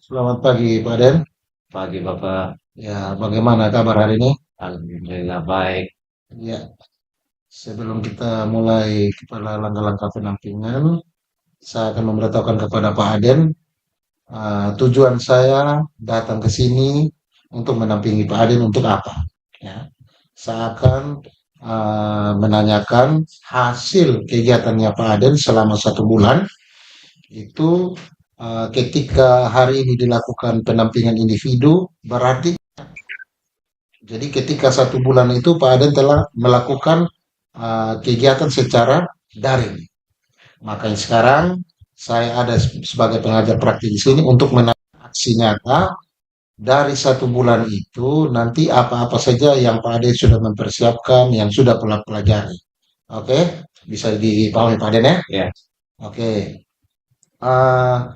Selamat pagi, Pak Den. Pagi Bapak, Ya, bagaimana kabar hari ini? Alhamdulillah baik. Ya, sebelum kita mulai kepada langkah-langkah pendampingan, saya akan memberitahukan kepada Pak Aden, tujuan saya datang ke sini untuk mendampingi Pak Aden untuk apa? Ya, saya akan menanyakan hasil kegiatannya Pak Aden selama 1 bulan. Itu ketika hari ini dilakukan pendampingan individu, berarti jadi ketika 1 bulan itu Pak Aden telah melakukan kegiatan secara daring. Makanya sekarang saya ada sebagai pengajar praktik di sini untuk menambah aksi nyata dari 1 bulan itu nanti apa-apa saja yang Pak Aden sudah mempersiapkan, yang sudah pelajari. Oke, bisa dipahami Pak Aden ya? Ya, Oke. Uh,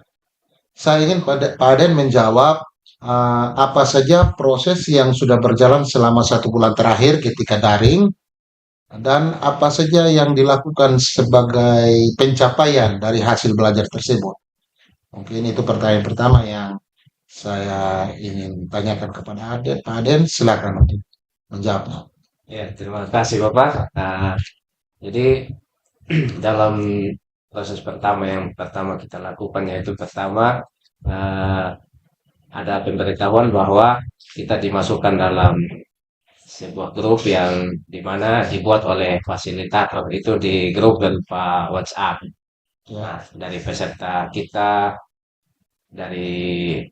saya ingin Pak Aden menjawab apa saja proses yang sudah berjalan selama 1 bulan terakhir ketika daring. Dan apa saja yang dilakukan sebagai pencapaian dari hasil belajar tersebut? Mungkin itu pertanyaan pertama yang saya ingin tanyakan kepada Aden. Pak Aden, silakan untuk menjawabnya. ya terima kasih Bapak. Jadi dalam proses pertama yang pertama kita lakukan yaitu pertama uh, ada pemberitahuan bahwa kita dimasukkan dalam sebuah grup yang dimana dibuat oleh fasilitator itu di grup berupa WhatsApp. Ya, Nah, dari peserta kita dari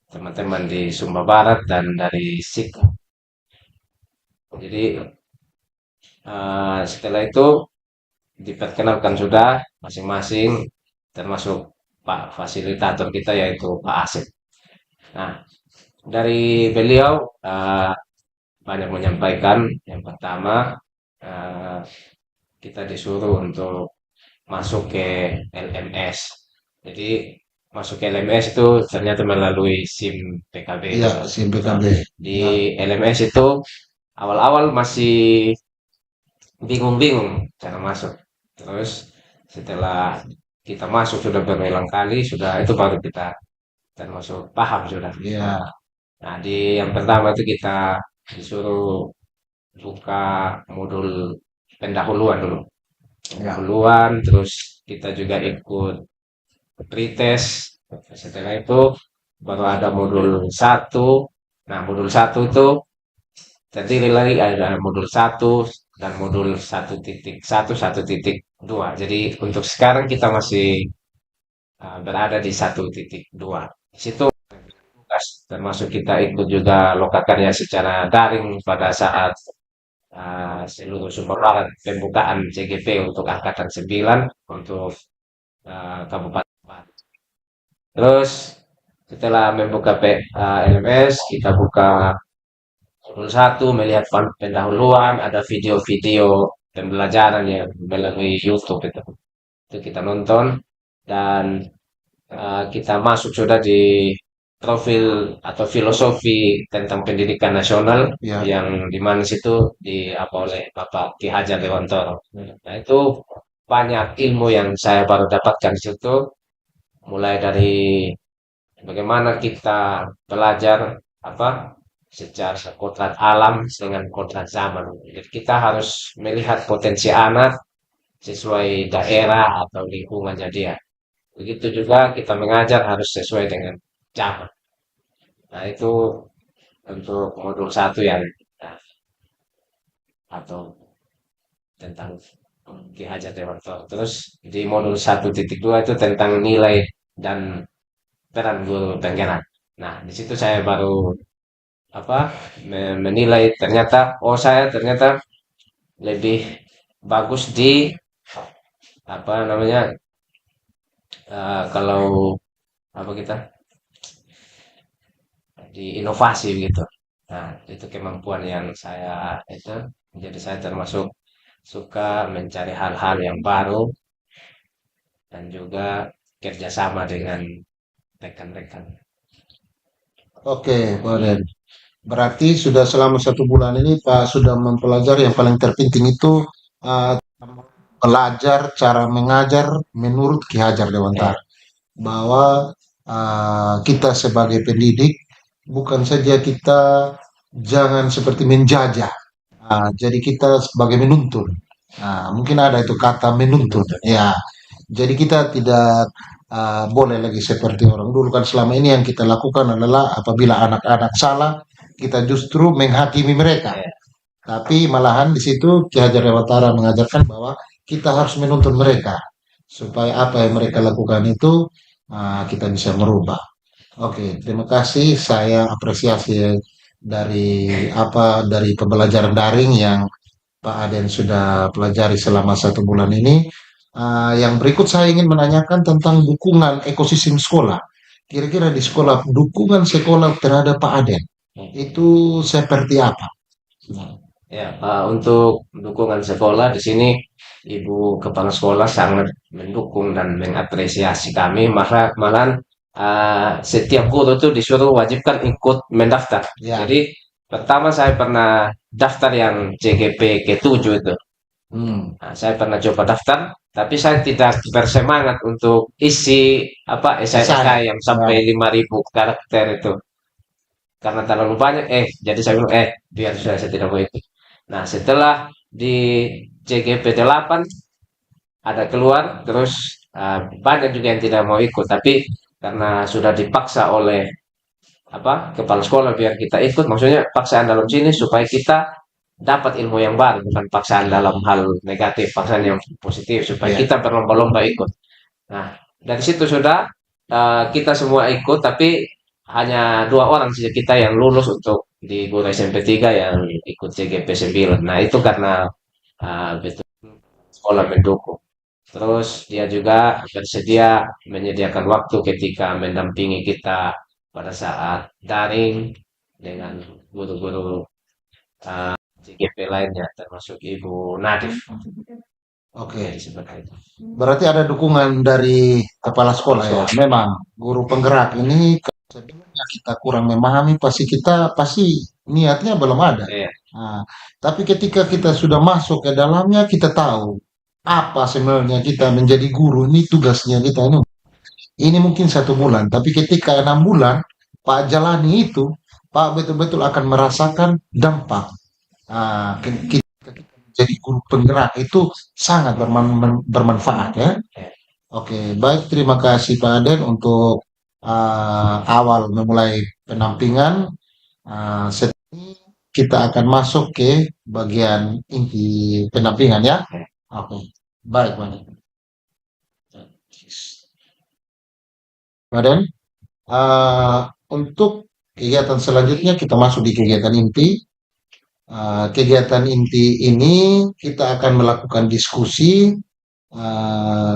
teman-teman di Sumba Barat dan dari SIK. Jadi setelah itu diperkenalkan sudah masing-masing termasuk Pak fasilitator kita yaitu Pak Asep. Nah, dari beliau banyak menyampaikan yang pertama eh, kita disuruh untuk masuk ke LMS. Jadi masuk ke LMS itu ternyata melalui SIM PKB ya, itu. SIM Nah, PKB. di Ya, LMS itu awal-awal masih bingung-bingung cara masuk. Terus setelah kita masuk sudah berulang kali, sudah itu baru kita termasuk paham sudah. ya, Nah, di yang pertama itu kita disuruh buka modul pendahuluan dulu. ya. Pendahuluan, terus kita juga ikut pretest. Setelah itu baru ada modul 1. Nah, modul 1 itu terdiri lagi ada modul 1 dan modul 1.1, 1.2. Jadi untuk sekarang kita masih berada di 1.2. Di situ termasuk kita ikut juga lokakannya secara daring pada saat seluruh Sumber Barat pembukaan CGP untuk angkatan 9 untuk Kabupaten Barat. Terus setelah membuka LMS, kita buka modul 1 melihat pendahuluan, ada video-video pembelajaran yang melalui YouTube itu kita nonton dan kita masuk sudah di profil atau filosofi tentang pendidikan nasional Ya. yang di mana situ di apa oleh Bapak Ki Hajar Dewantara. Nah itu banyak ilmu yang saya baru dapatkan di situ, mulai dari bagaimana kita belajar apa secara kodrat alam dengan kodrat zaman. Jadi kita harus melihat potensi anak sesuai daerah atau lingkungannya dia. Begitu juga kita mengajar harus sesuai dengan zaman. Nah, itu untuk modul 1 yang nah, atau tentang Ki Hajar Dewantara. Terus di modul 1.2 itu tentang nilai dan peran guru penggerak. Nah, di situ saya baru apa menilai ternyata saya ternyata lebih bagus di apa namanya kalau apa kita di inovasi gitu. Nah, itu kemampuan yang saya itu jadi saya termasuk suka mencari hal-hal yang baru dan juga kerjasama dengan rekan-rekan. Oke, Pak Aden. Berarti sudah selama 1 bulan ini Pak sudah mempelajari yang paling terpenting itu uh, belajar cara mengajar menurut Ki Hajar Ya, Dewantara. Bahwa kita sebagai pendidik bukan saja kita jangan seperti menjajah. Jadi kita sebagai menuntun. Mungkin ada itu kata menuntun. Ya, jadi kita tidak boleh lagi seperti orang dulu kan selama ini yang kita lakukan adalah apabila anak-anak salah, kita justru menghakimi mereka. Ya, Tapi malahan di situ Ki Hajar Dewantara mengajarkan bahwa kita harus menuntun mereka supaya apa yang mereka lakukan itu kita bisa merubah. Oke, terima kasih. Saya apresiasi dari pembelajaran daring yang Pak Aden sudah pelajari selama 1 bulan ini. Yang berikut saya ingin menanyakan tentang dukungan ekosistem sekolah. Kira-kira di sekolah, dukungan sekolah terhadap Pak Aden itu seperti apa? ya, untuk dukungan sekolah di sini Ibu Kepala Sekolah sangat mendukung dan mengapresiasi kami. Malahan setiap guru itu disuruh wajibkan ikut mendaftar. Ya, Jadi pertama saya pernah daftar yang CGP ke-7 itu. hmm, Nah, saya pernah coba daftar, tapi saya tidak bersemangat untuk isi apa esai-esai esai. yang Ya, sampai 5.000 karakter itu. Karena terlalu banyak, jadi saya bilang, biar sudah saya tidak mau ikut. Nah, setelah di CGP 8 ada keluar, terus banyak juga yang tidak mau ikut, tapi karena sudah dipaksa oleh apa kepala sekolah biar kita ikut, maksudnya paksaan dalam sini supaya kita dapat ilmu yang baru, bukan paksaan dalam hal negatif, paksaan yang positif supaya ya. kita berlomba-lomba ikut. Nah, dari situ sudah kita semua ikut, tapi hanya 2 orang saja kita yang lulus untuk di guru SMP 3 yang ikut CGP 9. Nah, itu karena betul sekolah mendukung. Terus dia juga bersedia menyediakan waktu ketika mendampingi kita pada saat daring dengan guru-guru CGP lainnya, termasuk Ibu Nadif. Jadi Oke. seperti itu. Berarti ada dukungan dari kepala sekolah ya. Sekolah. Memang guru penggerak ini sebelumnya kita kurang memahami pasti niatnya belum ada. Iya, Nah, tapi ketika kita sudah masuk ke dalamnya kita tahu apa sebenarnya kita menjadi guru ini tugasnya kita ini mungkin 1 bulan. Tapi ketika 6 bulan Pak jalani itu Pak betul-betul akan merasakan dampak. Kita jadi guru penggerak itu sangat bermanfaat ya. iya. Oke, baik terima kasih Pak Aden untuk awal memulai penampingan. Setelah ini kita akan masuk ke bagian inti penampingan ya. Oke, baik Pak Aden. Pak Aden, untuk kegiatan selanjutnya kita masuk di kegiatan inti. Kegiatan inti ini kita akan melakukan diskusi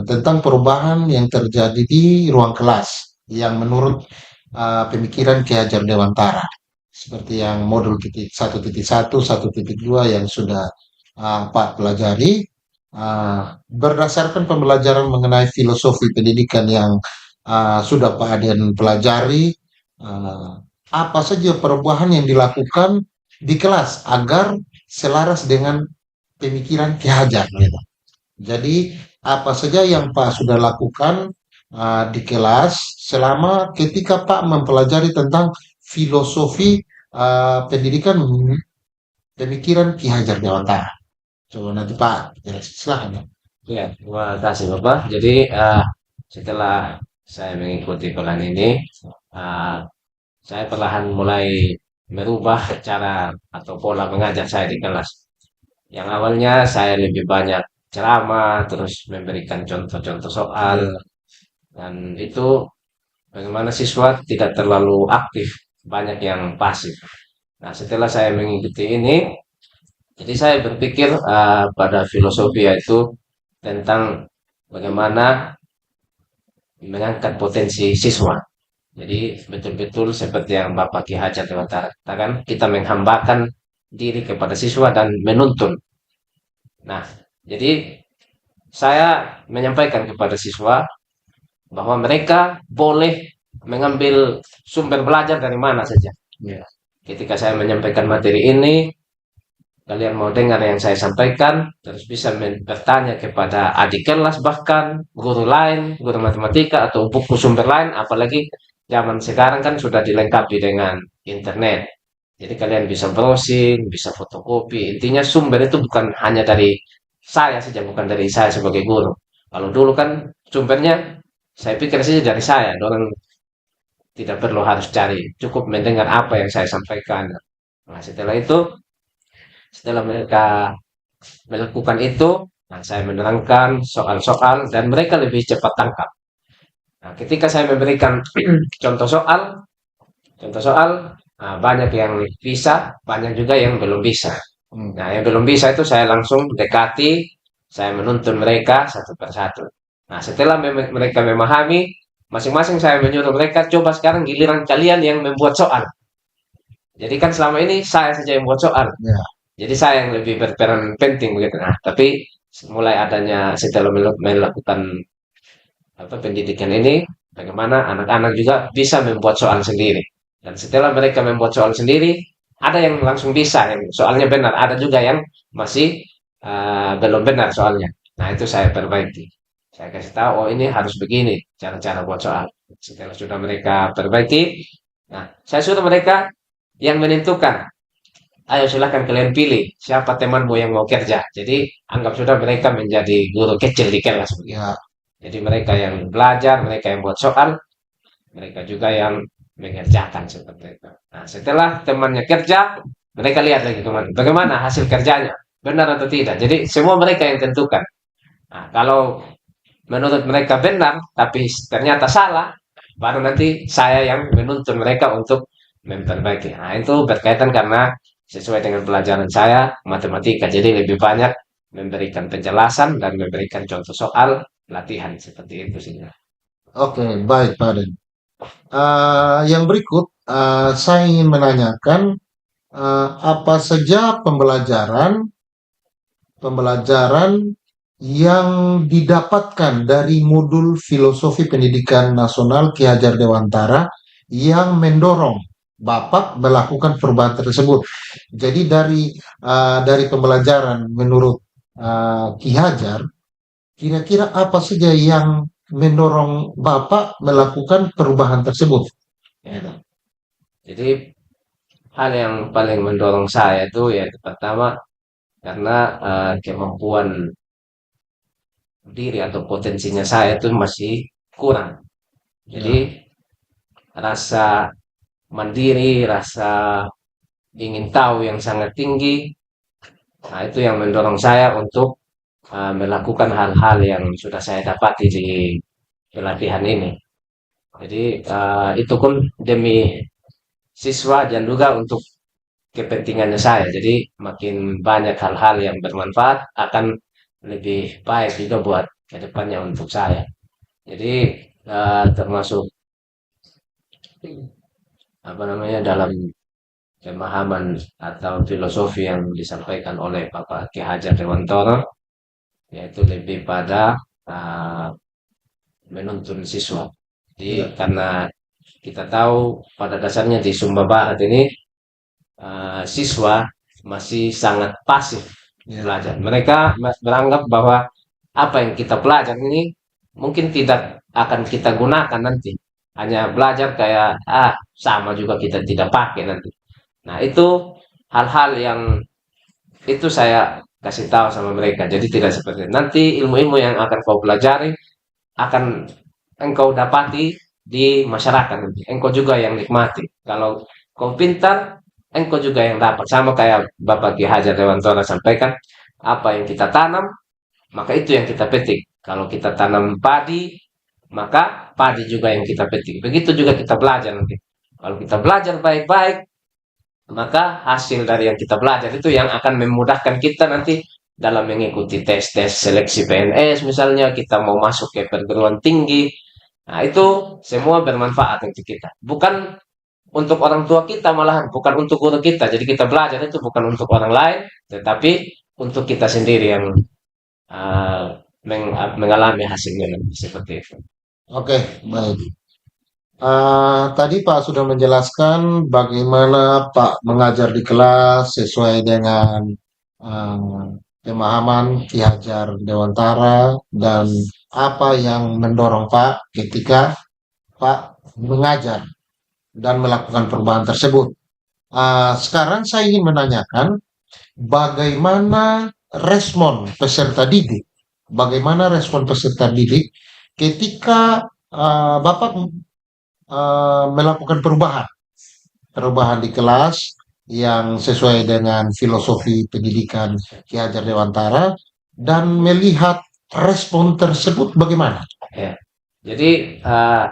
tentang perubahan yang terjadi di ruang kelas yang menurut pemikiran Ki Hajar Dewantara seperti yang modul 1.1, 1.2 yang sudah Pak pelajari berdasarkan pembelajaran mengenai filosofi pendidikan yang sudah Pak Adian pelajari uh, apa saja perubahan yang dilakukan di kelas agar selaras dengan pemikiran Ki Hajar gitu. Jadi apa saja yang Pak sudah lakukan di kelas selama ketika Pak mempelajari tentang filosofi pendidikan pemikiran Ki Hajar Dewantara. Coba nanti Pak jelaskan silahkan ya. Iya, terima kasih Bapak. Jadi setelah saya mengikuti pelan ini, eh, saya perlahan mulai merubah cara atau pola mengajar saya di kelas. Yang awalnya saya lebih banyak ceramah, terus memberikan contoh-contoh soal, dan itu bagaimana siswa tidak terlalu aktif, banyak yang pasif. Nah, setelah saya mengikuti ini, jadi saya berpikir pada filosofi yaitu tentang bagaimana mengangkat potensi siswa. Jadi betul-betul seperti yang Bapak Ki Hajar Dewantara katakan, kita menghambakan diri kepada siswa dan menuntun. Nah, jadi saya menyampaikan kepada siswa bahwa mereka boleh mengambil sumber belajar dari mana saja. Ya. Ketika saya menyampaikan materi ini, kalian mau dengar yang saya sampaikan, terus bisa bertanya kepada adik kelas bahkan guru lain, guru matematika atau buku sumber lain, apalagi zaman sekarang kan sudah dilengkapi dengan internet. Jadi kalian bisa browsing, bisa fotokopi. Intinya sumber itu bukan hanya dari saya saja, bukan dari saya sebagai guru. Kalau dulu kan sumbernya saya pikir saja dari saya, orang tidak perlu harus cari, cukup mendengar apa yang saya sampaikan. Nah, setelah mereka melakukan itu, nah saya menerangkan soal-soal dan mereka lebih cepat tangkap. Nah, ketika saya memberikan contoh soal, banyak yang bisa, banyak juga yang belum bisa. Hmm. Nah, yang belum bisa itu saya langsung dekati, saya menuntun mereka satu persatu. Nah, setelah mereka memahami, masing-masing saya menyuruh mereka, coba sekarang giliran kalian yang membuat soal. Jadi kan selama ini saya saja yang buat soal. Ya, Jadi saya yang lebih berperan penting begitu. Nah, tapi mulai adanya setelah melakukan pendidikan ini, bagaimana anak-anak juga bisa membuat soal sendiri. Dan setelah mereka membuat soal sendiri, ada yang langsung bisa, yang soalnya benar. Ada juga yang masih belum benar soalnya. Nah, itu saya perbaiki. Saya kasih tahu, oh ini harus begini cara-cara buat soal. Setelah sudah mereka perbaiki, nah saya suruh mereka yang menentukan. Ayo silahkan kalian pilih siapa temanmu yang mau kerja. Jadi anggap sudah mereka menjadi guru kecil di kelas begitu. ya, Jadi mereka yang belajar, mereka yang buat soal, mereka juga yang mengerjakan seperti itu. Nah, setelah temannya kerja, mereka lihat lagi bagaimana hasil kerjanya, benar atau tidak. Jadi semua mereka yang tentukan. Nah, kalau menurut mereka benar, tapi ternyata salah, baru nanti saya yang menuntun mereka untuk memperbaiki. Nah, itu berkaitan karena sesuai dengan pelajaran saya, matematika. Jadi lebih banyak memberikan penjelasan dan memberikan contoh soal latihan seperti itu sih. oke, baik Pak Den. Yang berikut, saya ingin menanyakan apa saja pembelajaran yang didapatkan dari modul Filosofi Pendidikan Nasional Ki Hajar Dewantara yang mendorong Bapak melakukan perubahan tersebut. Jadi dari pembelajaran menurut Ki Hajar, kira-kira apa saja yang mendorong Bapak melakukan perubahan tersebut? Ya. Jadi hal yang paling mendorong saya itu ya pertama karena kemampuan diri atau potensinya saya itu masih kurang. Jadi Ya, rasa mandiri, rasa ingin tahu yang sangat tinggi, nah itu yang mendorong saya untuk melakukan hal-hal yang sudah saya dapati di pelatihan ini. Jadi itu pun demi siswa dan juga untuk kepentingannya saya. Jadi makin banyak hal-hal yang bermanfaat akan lebih baik juga buat kedepannya untuk saya. Jadi termasuk apa namanya dalam pemahaman atau filosofi yang disampaikan oleh Bapak Ki Hajar Dewantara, yaitu lebih pada uh, menuntun siswa. Jadi ya, karena kita tahu pada dasarnya di Sumba Barat ini siswa masih sangat pasif ya, belajar. Mereka beranggap bahwa apa yang kita pelajari ini mungkin tidak akan kita gunakan nanti. Hanya belajar kayak sama juga kita tidak pakai nanti. Nah, itu hal-hal yang itu saya kasih tahu sama mereka. Jadi tidak seperti itu. Nanti ilmu-ilmu yang akan kau pelajari akan engkau dapati di masyarakat nanti. Engkau juga yang nikmati. Kalau kau pintar, engkau juga yang dapat. Sama kayak Bapak Ki Hajar Dewantara sampaikan, apa yang kita tanam, maka itu yang kita petik. Kalau kita tanam padi, maka padi juga yang kita petik. Begitu juga kita belajar nanti. Kalau kita belajar baik-baik, maka hasil dari yang kita belajar itu yang akan memudahkan kita nanti dalam mengikuti tes-tes seleksi PNS misalnya kita mau masuk ke perguruan tinggi. Nah, itu semua bermanfaat untuk kita. Bukan untuk orang tua kita malahan, bukan untuk guru kita. Jadi kita belajar itu bukan untuk orang lain, tetapi untuk kita sendiri yang uh, mengalami hasilnya seperti itu. oke, baik. Tadi Pak sudah menjelaskan bagaimana Pak mengajar di kelas sesuai dengan eh, pemahaman Ki Hajar Dewantara dan apa yang mendorong Pak ketika Pak mengajar dan melakukan perubahan tersebut. Sekarang saya ingin menanyakan bagaimana respon peserta didik, bagaimana respon peserta didik ketika Bapak melakukan perubahan di kelas yang sesuai dengan filosofi pendidikan Ki Hajar Dewantara dan melihat respon tersebut bagaimana? Ya. Jadi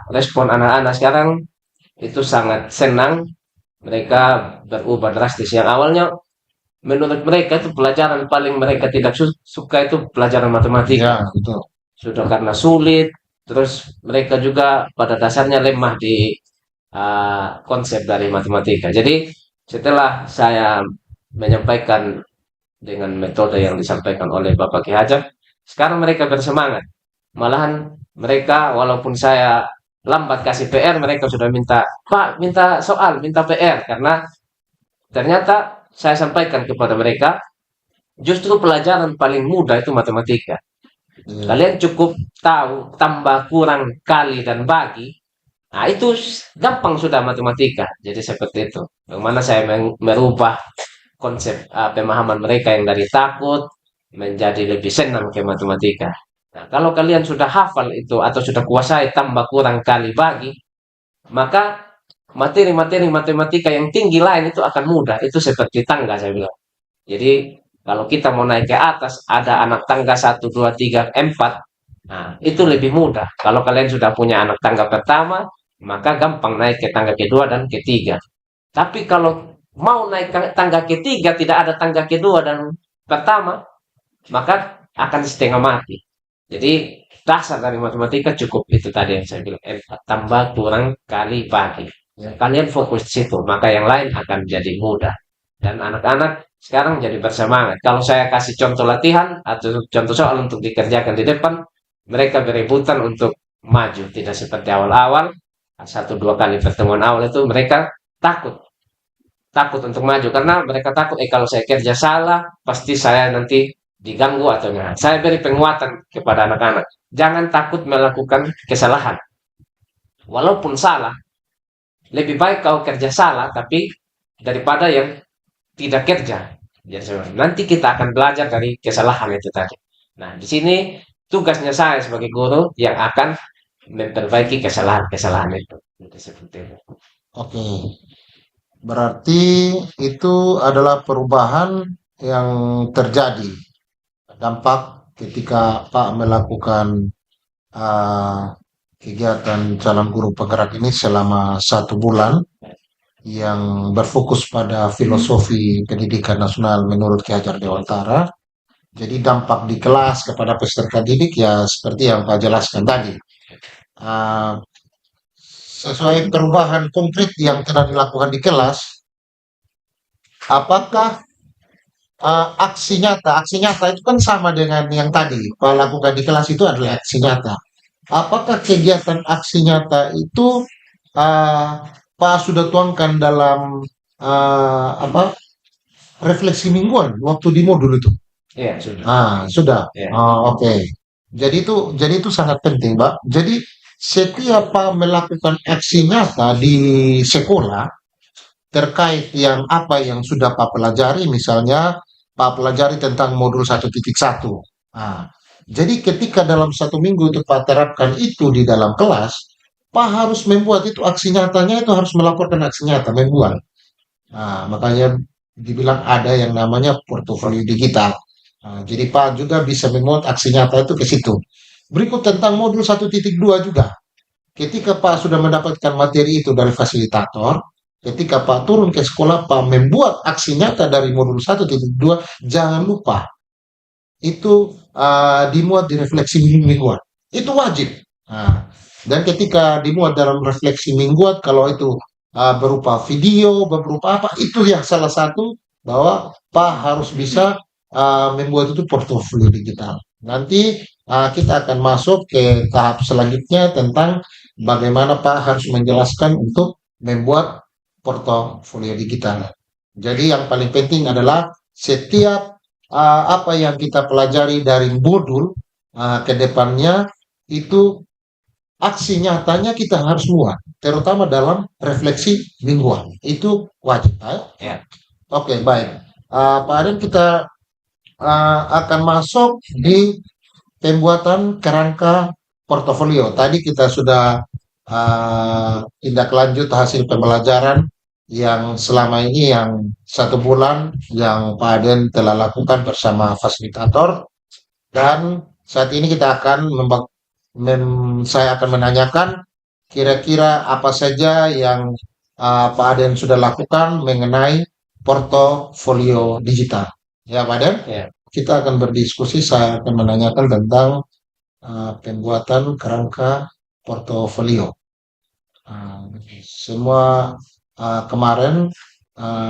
respon anak-anak sekarang itu sangat senang, mereka berubah drastis. Yang awalnya menurut mereka itu pelajaran paling mereka tidak suka itu pelajaran matematika. Ya, betul. Sudah karena sulit, terus mereka juga pada dasarnya lemah di konsep dari matematika. Jadi setelah saya menyampaikan dengan metode yang disampaikan oleh Bapak Ki Hajar, sekarang mereka bersemangat. Malahan mereka walaupun saya lambat kasih PR, mereka sudah minta, Pak, minta soal, minta PR. Karena ternyata saya sampaikan kepada mereka, justru pelajaran paling mudah itu matematika. Ya. Kalian cukup tahu, tambah, kurang, kali, dan bagi. Nah, itu gampang sudah matematika. Jadi seperti itu. Bagaimana saya merubah konsep pemahaman mereka yang dari takut menjadi lebih senang ke matematika. Nah, kalau kalian sudah hafal itu atau sudah kuasai tambah, kurang, kali, bagi, maka materi-materi matematika yang tinggi lain itu akan mudah. Itu seperti tangga saya bilang. Jadi kalau kita mau naik ke atas, ada anak tangga satu 2 3 4. Nah, itu lebih mudah. Kalau kalian sudah punya anak tangga pertama, maka gampang naik ke tangga kedua dan ketiga. Tapi kalau mau naik ke tangga ketiga, tidak ada tangga kedua dan pertama, maka akan setengah mati. Jadi dasar dari matematika cukup itu tadi yang saya bilang. Tambah, kurang, kali, bagi. Kalian fokus di situ, maka yang lain akan jadi mudah. Dan anak-anak sekarang jadi bersemangat. Kalau saya kasih contoh latihan atau contoh soal untuk dikerjakan di depan, mereka berebutan untuk maju. Tidak seperti awal-awal, satu dua kali pertemuan awal itu mereka takut. Takut untuk maju karena mereka takut, kalau saya kerja salah, pasti saya nanti diganggu atau enggak. Saya beri penguatan kepada anak-anak. Jangan takut melakukan kesalahan. Walaupun salah, lebih baik kau kerja salah, tapi daripada yang tidak kerja. Jadi nanti kita akan belajar dari kesalahan itu tadi. Nah, di sini tugasnya saya sebagai guru yang akan memperbaiki kesalahan-kesalahan itu. Jadi seperti itu. Oke, berarti itu adalah perubahan yang terjadi dampak ketika Pak melakukan uh, kegiatan calon guru penggerak ini selama 1 bulan yang berfokus pada filosofi pendidikan nasional menurut Ki Hajar Dewantara. Jadi dampak di kelas kepada peserta didik ya seperti yang Pak jelaskan tadi. Uh, Sesuai perubahan konkret yang telah dilakukan di kelas, apakah aksi nyata itu kan sama dengan yang tadi, Pak lakukan di kelas itu adalah aksi nyata. Apakah kegiatan aksi nyata itu uh, Pak sudah tuangkan dalam apa refleksi mingguan waktu di modul itu? Iya, sudah. Sudah. Ya. Oke. Jadi itu sangat penting, Pak. Jadi setiap Pak melakukan aksi nyata di sekolah terkait yang apa yang sudah Pak pelajari, misalnya Pak pelajari tentang modul 1.1. Nah, jadi ketika dalam 1 minggu itu Pak terapkan itu di dalam kelas, Pak harus membuat itu aksi nyatanya itu harus melaporkan aksi nyata, membuat. Nah, makanya dibilang ada yang namanya portofolio digital. Nah, jadi Pak juga bisa memuat aksi nyata itu ke situ. Berikut tentang modul 1.2 juga. Ketika Pak sudah mendapatkan materi itu dari fasilitator, ketika Pak turun ke sekolah, Pak membuat aksi nyata dari modul 1.2, jangan lupa itu dimuat di refleksi mingguan. Itu wajib. Nah, dan ketika dimuat dalam refleksi mingguan, kalau itu berupa video, berupa apa, itu yang salah satu bahwa Pak harus bisa membuat itu portofolio digital. Nanti kita akan masuk ke tahap selanjutnya tentang bagaimana Pak harus menjelaskan untuk membuat portofolio digital. Jadi yang paling penting adalah setiap apa yang kita pelajari dari modul ke depannya itu aksi nyatanya kita harus muat, terutama dalam refleksi mingguan. Itu wajib. Ya, Oke, baik. Pak Aden, kita akan masuk di pembuatan kerangka portofolio. Tadi kita sudah tindak lanjut hasil pembelajaran yang selama ini yang 1 bulan yang Pak Aden telah lakukan bersama fasilitator, dan saat ini kita akan saya akan menanyakan kira-kira apa saja yang Pak Aden sudah lakukan mengenai portofolio digital. Ya, Pak Aden, ya, kita akan berdiskusi. Saya akan menanyakan tentang pembuatan kerangka portofolio. Uh, Semua kemarin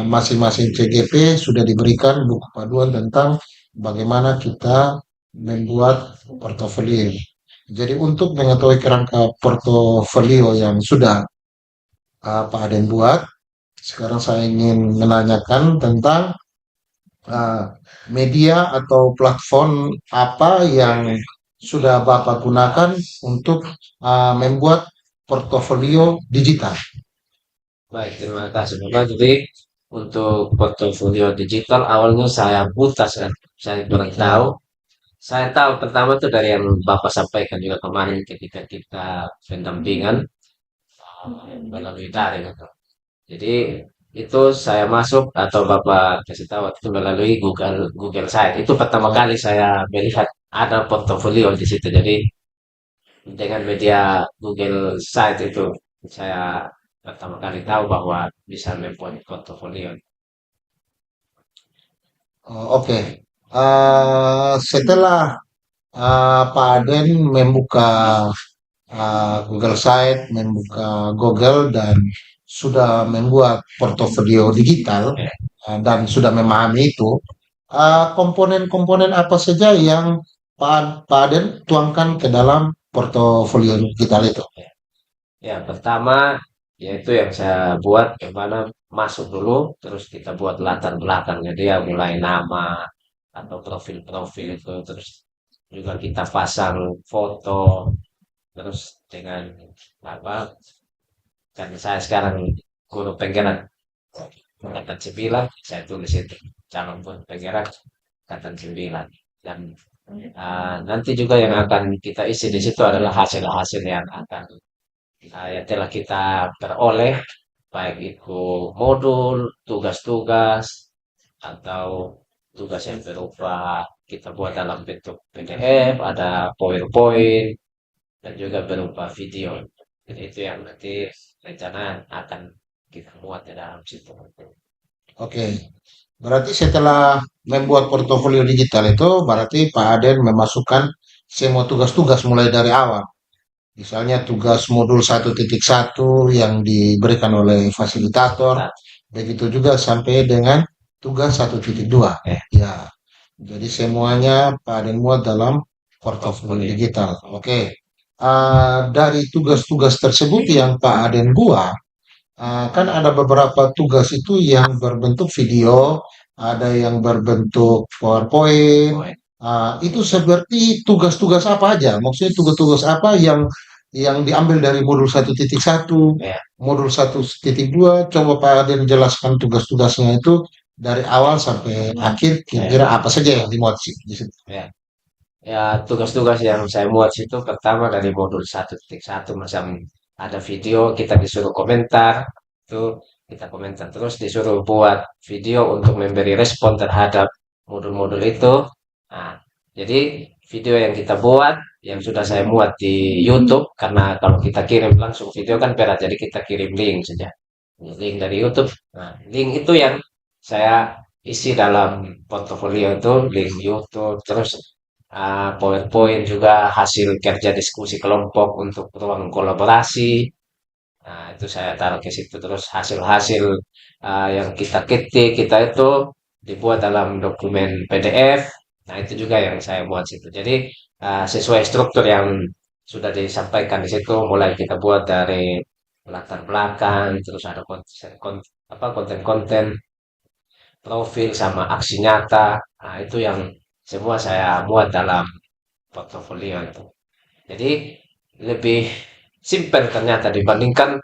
masing-masing CGP sudah diberikan buku panduan tentang bagaimana kita membuat portofolio. Jadi untuk mengetahui kerangka portofolio yang sudah Pak Aden buat, sekarang saya ingin menanyakan tentang uh, media atau platform apa yang sudah Bapak gunakan untuk membuat portofolio digital. baik, terima kasih Bapak. Jadi untuk portofolio digital awalnya saya buta, saya kurang tahu. Ya, Saya tahu pertama tuh dari yang Bapak sampaikan juga kemarin ketika kita pendampingan melalui daring gitu. Jadi itu saya masuk atau Bapak kasih tahu waktu itu melalui Google Site. Itu pertama ya. kali saya melihat ada portofolio di situ. Jadi dengan media Google Site itu saya pertama kali tahu bahwa bisa membuat portofolio. Oh, oke. Setelah Pak Aden membuka Google Site, membuka Google, dan sudah membuat portofolio digital Ya, dan sudah memahami itu, komponen-komponen apa saja yang Pak Aden tuangkan ke dalam portofolio digital itu? ya. Ya, pertama yaitu yang saya buat gimana masuk dulu, terus kita buat latar belakangnya dia mulai nama atau profil-profil itu, terus juga kita pasang foto, terus dengan apa? Kan saya sekarang guru penggerak angkatan 9, saya tulis itu calon guru penggerak angkatan 9 dan nanti juga yang akan kita isi di situ adalah hasil-hasil yang akan yang telah kita peroleh, baik itu modul, tugas-tugas, atau tugas yang berupa kita buat dalam bentuk PDF, ada PowerPoint, dan juga berupa video. Jadi itu yang nanti rencana akan kita buat di dalam situ. Oke, berarti setelah membuat portofolio digital itu, berarti Pak Aden memasukkan semua tugas-tugas mulai dari awal. Misalnya tugas modul 1.1 yang diberikan oleh fasilitator, Nah, begitu juga sampai dengan tugas 1.2. eh, Ya, jadi semuanya Pak Aden muat dalam portofolio portfolio. digital. Oke. Dari tugas-tugas tersebut yang Pak Aden buat, kan ada beberapa tugas itu yang berbentuk video, ada yang berbentuk PowerPoint. Itu seperti tugas-tugas apa aja? Maksudnya tugas-tugas apa yang diambil dari modul 1.1, Ya, modul 1.2? Coba Pak Aden jelaskan tugas-tugasnya itu dari awal sampai akhir, ya, kira-kira apa saja yang dimuat sih di situ. ya. Ya, tugas-tugas yang saya buat situ pertama dari modul 1.1 macam ada video kita disuruh komentar, itu kita komentar terus disuruh buat video untuk memberi respon terhadap modul-modul itu. Nah, jadi video yang kita buat yang sudah saya muat di YouTube karena kalau kita kirim langsung video kan berat jadi kita kirim link saja. Link dari YouTube. Nah, link itu yang saya isi dalam portofolio itu link YouTube terus PowerPoint juga hasil kerja diskusi kelompok untuk ruang kolaborasi. Nah, itu saya taruh ke situ terus hasil-hasil yang kita ketik kita itu dibuat dalam dokumen PDF. Nah, itu juga yang saya buat situ. Jadi sesuai struktur yang sudah disampaikan di situ, mulai kita buat dari latar belakang, terus ada konten-konten profil sama aksi nyata. Nah, itu yang semua saya muat dalam portofolio itu. Jadi lebih simpel ternyata dibandingkan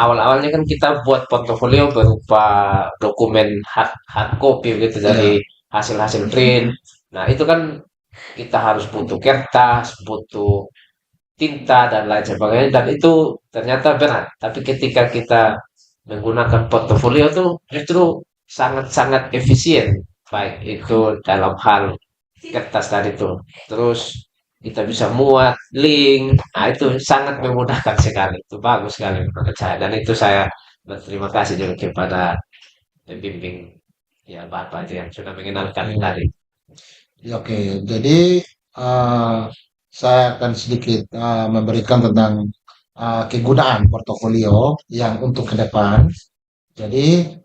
awal-awalnya kan kita buat portofolio berupa dokumen hard copy gitu dari Ya, hasil-hasil print. Nah, itu kan kita harus butuh kertas, butuh tinta dan lain sebagainya dan itu ternyata berat. Tapi ketika kita menggunakan portofolio tuh justru sangat-sangat efisien, baik itu dalam hal kertas tadi tuh. Terus kita bisa muat link, nah itu sangat memudahkan sekali. Itu bagus sekali menurut saya. Dan itu saya berterima kasih juga kepada pembimbing ya Bapak itu yang sudah mengenalkan oke. tadi. Ya, oke. Jadi eh, saya akan sedikit memberikan tentang kegunaan portofolio yang untuk ke depan. Jadi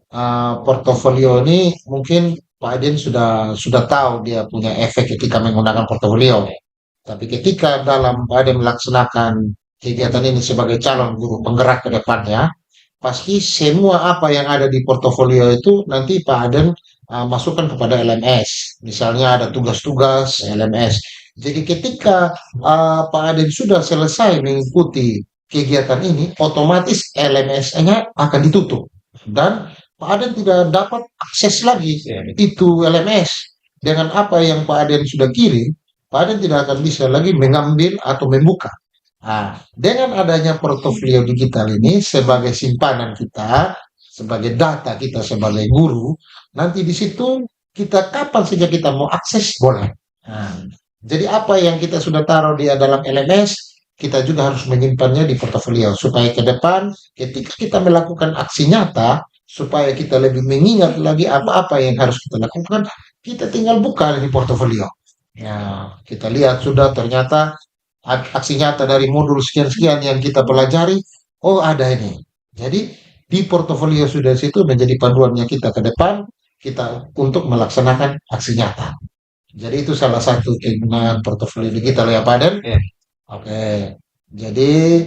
portofolio ini mungkin Pak Adin sudah tahu dia punya efek ketika menggunakan portofolio. Tapi ketika dalam Pak Adin melaksanakan kegiatan ini sebagai calon guru penggerak ke depannya, pasti semua apa yang ada di portofolio itu nanti Pak Aden masukkan kepada LMS. Misalnya ada tugas-tugas LMS. Jadi ketika Pak Aden sudah selesai mengikuti kegiatan ini, otomatis LMS-nya akan ditutup dan Pak Aden tidak dapat akses lagi Ya, itu LMS. Dengan apa yang Pak Aden sudah kirim, Pak Aden tidak akan bisa lagi mengambil atau membuka. Nah, dengan adanya portofolio digital ini sebagai simpanan kita, sebagai data kita sebagai guru, nanti di situ kita kapan saja kita mau akses boleh. Nah, jadi apa yang kita sudah taruh di dalam LMS, kita juga harus menyimpannya di portofolio supaya ke depan ketika kita melakukan aksi nyata, supaya kita lebih mengingat lagi apa-apa yang harus kita lakukan, kita tinggal buka di portofolio. Ya, kita lihat sudah ternyata aksi nyata dari modul sekian-sekian yang kita pelajari, oh ada ini. Jadi di portofolio sudah situ menjadi panduannya kita ke depan, kita untuk melaksanakan aksi nyata. Jadi itu salah satu kegunaan portofolio digital ya Pak Den. ya, Oke, jadi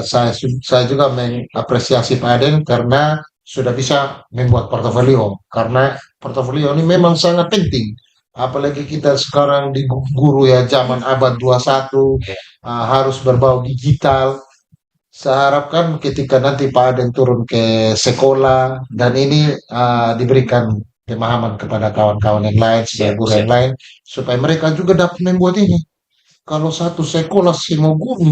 saya juga mengapresiasi Pak Den karena sudah bisa membuat portofolio. Karena portofolio ini memang sangat penting. Apalagi kita sekarang di guru ya zaman abad 21 ya, harus berbau digital. Saya harapkan ketika nanti Pak Aden turun ke sekolah dan ini diberikan pemahaman kepada kawan-kawan yang lain, sebagai siap, guru siap. yang lain, supaya mereka juga dapat membuat ini. Kalau satu sekolah semua guru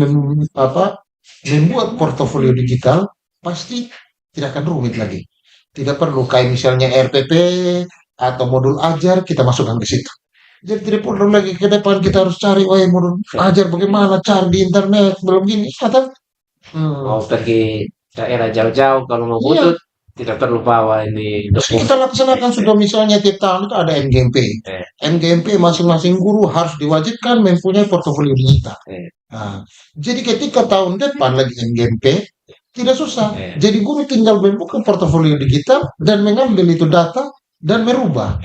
membuat portofolio digital, pasti tidak akan rumit lagi. Tidak perlu kayak misalnya RPP atau modul ajar kita masukkan ke situ. Jadi tidak perlu lagi ke depan kita harus cari, oh ya modul ajar bagaimana cari di internet belum gini, atau Mau hmm, pergi daerah jauh-jauh kalau mau butuh iya. tidak perlu bawa ini Terus kita dokumen. laksanakan sudah misalnya tiap tahun itu ada MGMP. Eh, MGMP masing-masing guru harus diwajibkan mempunyai portofolio digital. eh, Nah, jadi ketika tahun depan lagi MGMP, tidak susah. eh. Jadi guru tinggal membuka portofolio digital dan mengambil itu data dan merubah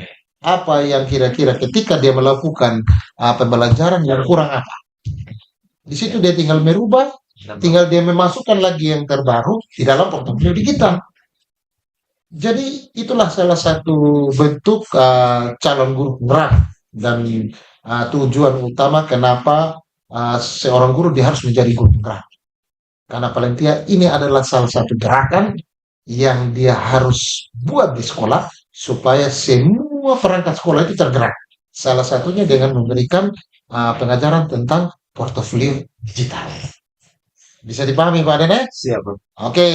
apa yang kira-kira ketika dia melakukan pembelajaran yang kurang apa. Di situ dia tinggal merubah, Nambah. tinggal dia memasukkan lagi yang terbaru di dalam portofolio digital. Jadi itulah salah satu bentuk calon guru penggerak dan tujuan utama kenapa seorang guru dia harus menjadi guru penggerak. Karena paling tidak ini adalah salah satu gerakan yang dia harus buat di sekolah supaya semua perangkat sekolah itu tergerak. Salah satunya dengan memberikan pengajaran tentang portofolio digital. Bisa dipahami Pak Dene? Siap, Bro. Oke,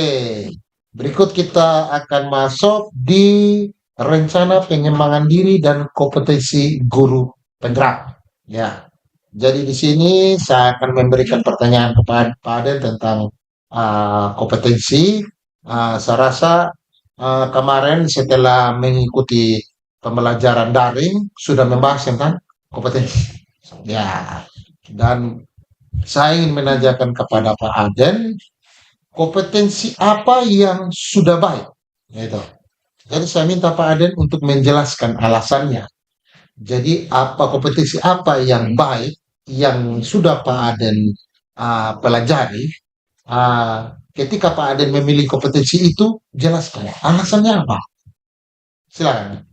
berikut kita akan masuk di rencana pengembangan diri dan kompetensi guru penggerak. Ya, jadi di sini saya akan memberikan pertanyaan kepada Pak Aden tentang kompetensi. Saya rasa kemarin setelah mengikuti pembelajaran daring sudah membahas tentang kompetensi. Ya, dan saya ingin menanyakan kepada Pak Aden kompetensi apa yang sudah baik. Gitu. Jadi saya minta Pak Aden untuk menjelaskan alasannya. Jadi apa kompetensi apa yang baik yang sudah Pak Aden pelajari. Ketika Pak Aden memilih kompetensi itu, jelaskan alasannya apa. Silakan.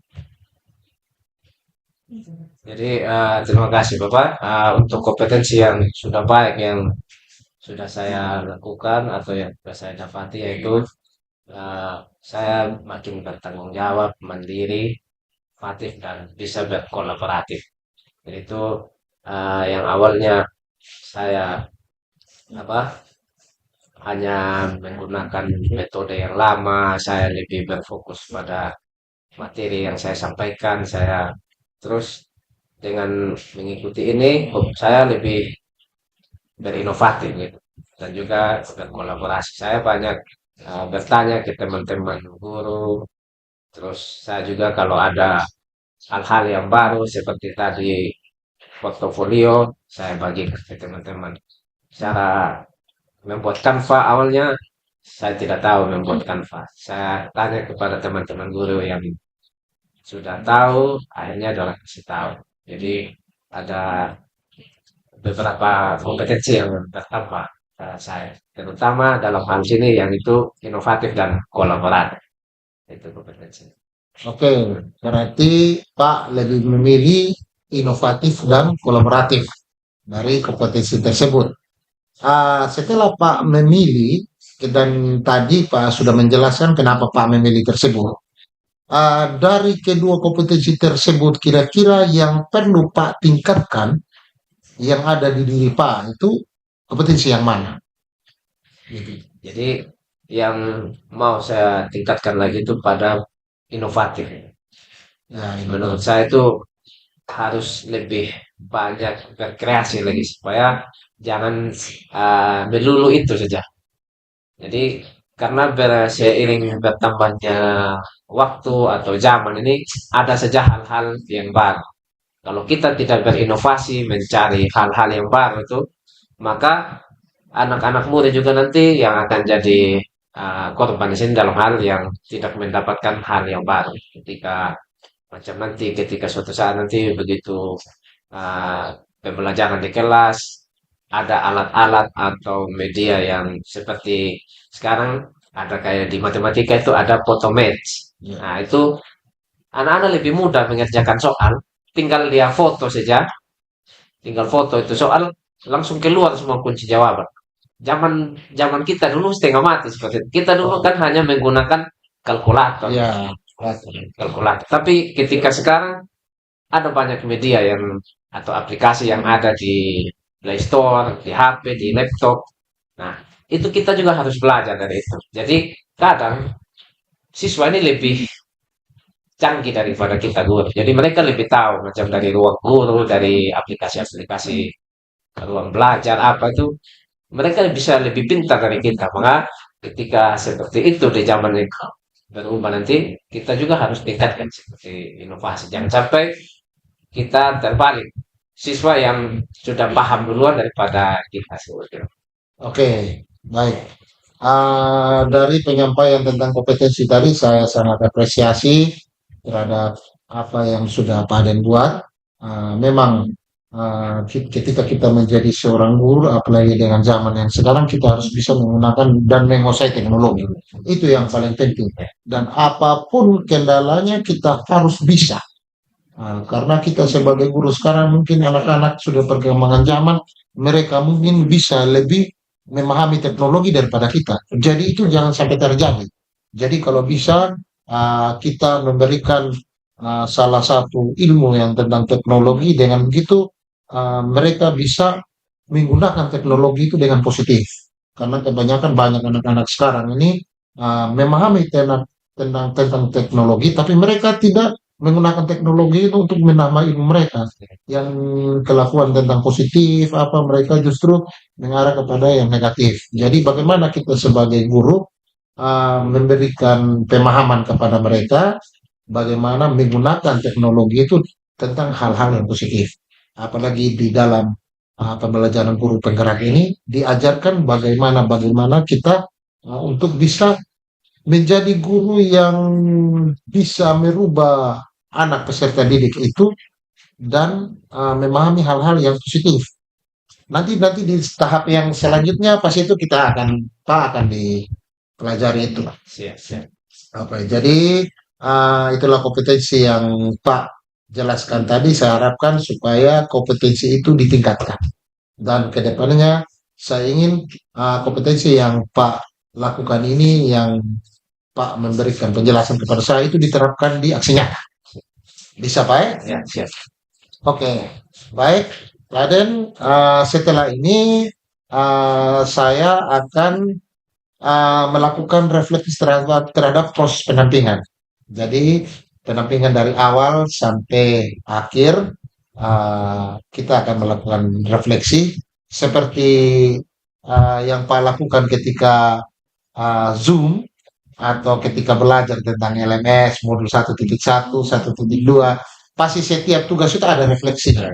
Jadi terima kasih Bapak untuk kompetensi yang sudah baik yang sudah saya lakukan atau yang sudah saya dapati yaitu saya makin bertanggung jawab, mandiri, aktif dan bisa berkolaboratif. Jadi itu yang awalnya saya apa hanya menggunakan metode yang lama, saya lebih berfokus pada materi yang saya sampaikan, saya terus dengan mengikuti ini saya lebih berinovatif gitu dan juga berkolaborasi. Saya banyak bertanya ke teman-teman guru, terus saya juga kalau ada hal-hal yang baru seperti tadi portofolio, saya bagi ke teman-teman. Cara membuat Canva awalnya saya tidak tahu membuat Canva. Saya tanya kepada teman-teman guru yang sudah tahu, akhirnya adalah kasih tahu. Jadi ada beberapa kompetensi yang bertambah saya, terutama dalam hal sini yang itu inovatif dan kolaboratif. Itu kompetensi. Oke, berarti Pak lebih memilih inovatif dan kolaboratif dari kompetensi tersebut. Setelah Pak memilih dan tadi Pak sudah menjelaskan kenapa Pak memilih tersebut. Dari kedua kompetensi tersebut, kira-kira yang perlu Pak tingkatkan yang ada di diri Pak itu kompetensi yang mana? Gitu. Jadi yang mau saya tingkatkan lagi itu pada inovatif. Ya, Menurut inovatif. saya itu harus lebih banyak berkreasi lagi supaya jangan melulu itu saja. Jadi karena seiring bertambahnya waktu atau zaman ini ada saja hal-hal yang baru. Kalau kita tidak berinovasi mencari hal-hal yang baru itu, maka anak-anak muda juga nanti yang akan jadi korban di sini dalam hal yang tidak mendapatkan hal yang baru. Ketika suatu saat nanti begitu pembelajaran di kelas ada alat-alat atau media yang seperti sekarang ada kayak di matematika itu ada photomatch. Ya. Nah, itu anak-anak lebih mudah mengerjakan soal, tinggal dia foto saja, tinggal foto itu soal langsung keluar semua kunci jawaban. Zaman zaman kita dulu setengah mati seperti itu. Kita dulu Oh, kan hanya menggunakan kalkulator, ya. kalkulator. Tapi ketika sekarang ada banyak media yang atau aplikasi yang ada di Play Store, di HP, di laptop. Nah, itu kita juga harus belajar dari itu. Jadi kadang siswa ini lebih canggih daripada kita guru. Jadi mereka lebih tahu macam dari ruang guru, dari aplikasi-aplikasi ruang belajar apa itu mereka bisa lebih pintar dari kita. Maka ketika seperti itu di zaman yang berubah nanti kita juga harus tingkatkan seperti inovasi. Jangan sampai kita terbalik siswa yang sudah paham duluan daripada kita seperti itu. Oke, baik. Dari penyampaian tentang kompetensi tadi, saya sangat apresiasi terhadap apa yang sudah Pak Den buat. Memang ketika kita menjadi seorang guru, apalagi dengan zaman yang sekarang, kita harus bisa menggunakan dan menguasai teknologi. Itu yang paling penting. Dan apapun kendalanya, kita harus bisa. Karena kita sebagai guru sekarang mungkin anak-anak sudah perkembangan zaman, mereka mungkin bisa lebih memahami teknologi daripada kita. Jadi itu jangan sampai terjadi. Jadi kalau bisa kita memberikan salah satu ilmu yang tentang teknologi dengan begitu mereka bisa menggunakan teknologi itu dengan positif. Karena kebanyakan banyak anak-anak sekarang ini memahami tentang teknologi, tapi mereka tidak menggunakan teknologi itu untuk menambah ilmu mereka. Yang kelakuan tentang positif, apa mereka justru mengarah kepada yang negatif. Jadi bagaimana kita sebagai guru memberikan pemahaman kepada mereka, bagaimana menggunakan teknologi itu tentang hal-hal yang positif. Apalagi di dalam pembelajaran guru penggerak ini diajarkan bagaimana kita untuk bisa menjadi guru yang bisa merubah anak peserta didik itu dan memahami hal-hal yang positif. Nanti nanti di tahap yang selanjutnya pas itu kita akan Pak akan dipelajari itu. Siap, siap. Oke, jadi itulah kompetensi yang Pak jelaskan tadi. Saya harapkan supaya kompetensi itu ditingkatkan. Dan kedepannya saya ingin kompetensi yang Pak lakukan ini, yang Pak memberikan penjelasan kepada saya itu diterapkan di aksi nyata. Bisa Pak? Ya, siap. Oke, baik. Raden, setelah ini saya akan melakukan refleksi terhadap proses pendampingan. Jadi pendampingan dari awal sampai akhir kita akan melakukan refleksi seperti yang Pak lakukan ketika Zoom atau ketika belajar tentang LMS modul 1.1, 1.2, pasti setiap tugas itu ada refleksinya.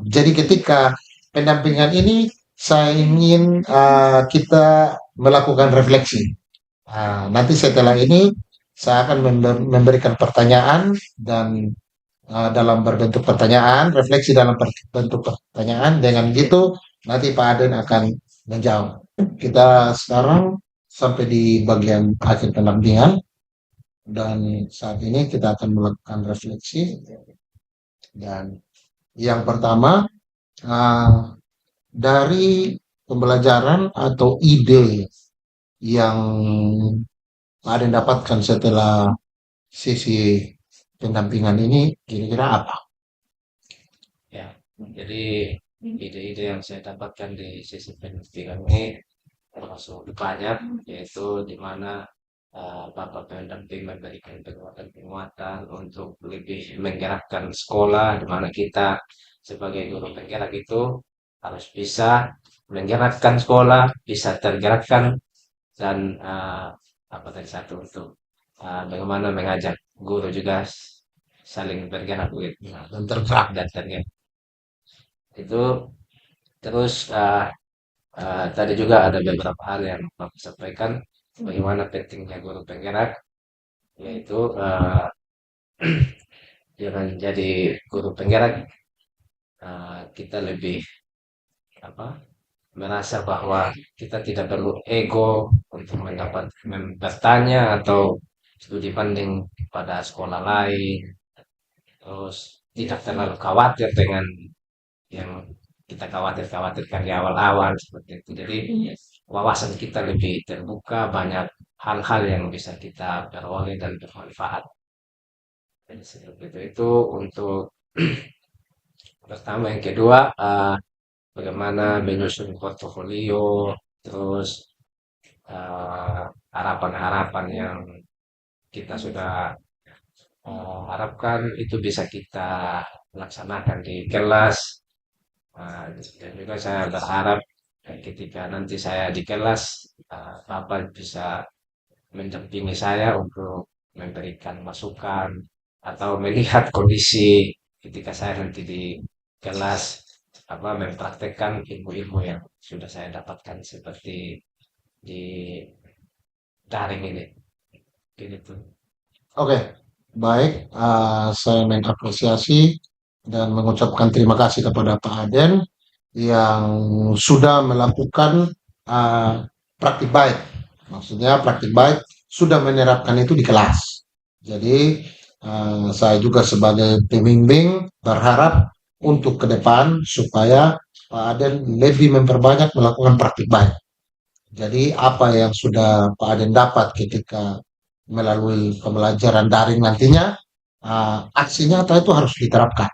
Jadi ketika pendampingan ini saya ingin kita melakukan refleksi. Nanti setelah ini saya akan memberikan pertanyaan dan dalam berbentuk pertanyaan, refleksi dalam bentuk pertanyaan. Dengan gitu nanti Pak Aden akan menjawab. Kita sekarang sampai di bagian akhir pendampingan dan saat ini kita akan melakukan refleksi. Dan yang pertama, dari pembelajaran atau ide yang Pak Aden dapatkan setelah sesi pendampingan ini, kira-kira apa? Ya, jadi ide-ide yang saya dapatkan di sesi pendampingan ini termasuk banyak, yaitu di mana Bapak pendamping memberikan penguatan untuk lebih menggerakkan sekolah, di mana kita sebagai guru penggerak itu harus bisa menggerakkan sekolah, bisa tergerakkan dan apa tadi satu untuk bagaimana mengajak guru juga saling bergerak begitu. Dan tergerak. Dan tergerak itu terus tadi juga ada beberapa hal yang Bapak sampaikan bagaimana pentingnya guru penggerak, yaitu dengan jadi guru penggerak kita lebih apa merasa bahwa kita tidak perlu ego untuk mendapat bertanya atau studi banding pada sekolah lain, terus tidak terlalu khawatir dengan yang kita khawatirkan di awal-awal seperti itu. Jadi wawasan kita lebih terbuka, banyak hal-hal yang bisa kita peroleh dan bermanfaat. Jadi seperti itu untuk pertama. Yang kedua, bagaimana menyusun portofolio, terus eh, harapan-harapan yang kita sudah harapkan itu bisa kita laksanakan di kelas. Dan juga saya berharap ketika nanti saya di kelas, Bapak bisa mendampingi saya untuk memberikan masukan atau melihat kondisi ketika saya nanti di kelas, apa mempraktekkan ilmu-ilmu yang sudah saya dapatkan seperti di daring ini. Gitu. Oke, baik. Saya mengapresiasi dan mengucapkan terima kasih kepada Pak Aden yang sudah melakukan praktik baik. Maksudnya praktik baik sudah menerapkan itu di kelas. Jadi saya juga sebagai pembimbing berharap untuk ke depan supaya Pak Aden lebih memperbanyak melakukan praktik baik. Jadi apa yang sudah Pak Aden dapat ketika melalui pembelajaran daring nantinya, aksi nyata itu harus diterapkan.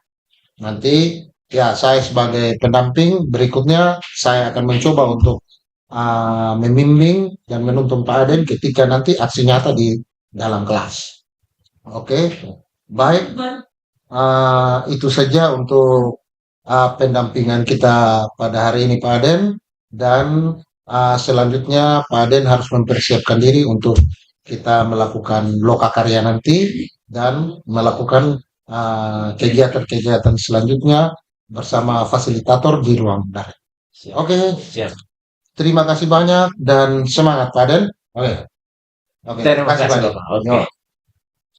Nanti ya saya sebagai pendamping berikutnya saya akan mencoba untuk membimbing dan menuntun Pak Aden ketika nanti aksi nyata di dalam kelas. Oke, baik. Itu saja untuk pendampingan kita pada hari ini Pak Aden. Dan selanjutnya Pak Aden harus mempersiapkan diri untuk kita melakukan loka karya nanti dan melakukan kegiatan-kegiatan selanjutnya bersama fasilitator di ruang daring. Siap. Oke, Siap. terima kasih banyak dan semangat Pak Aden. Oke, oke, terima Terima kasih kasih banyak. Bapak. Oke.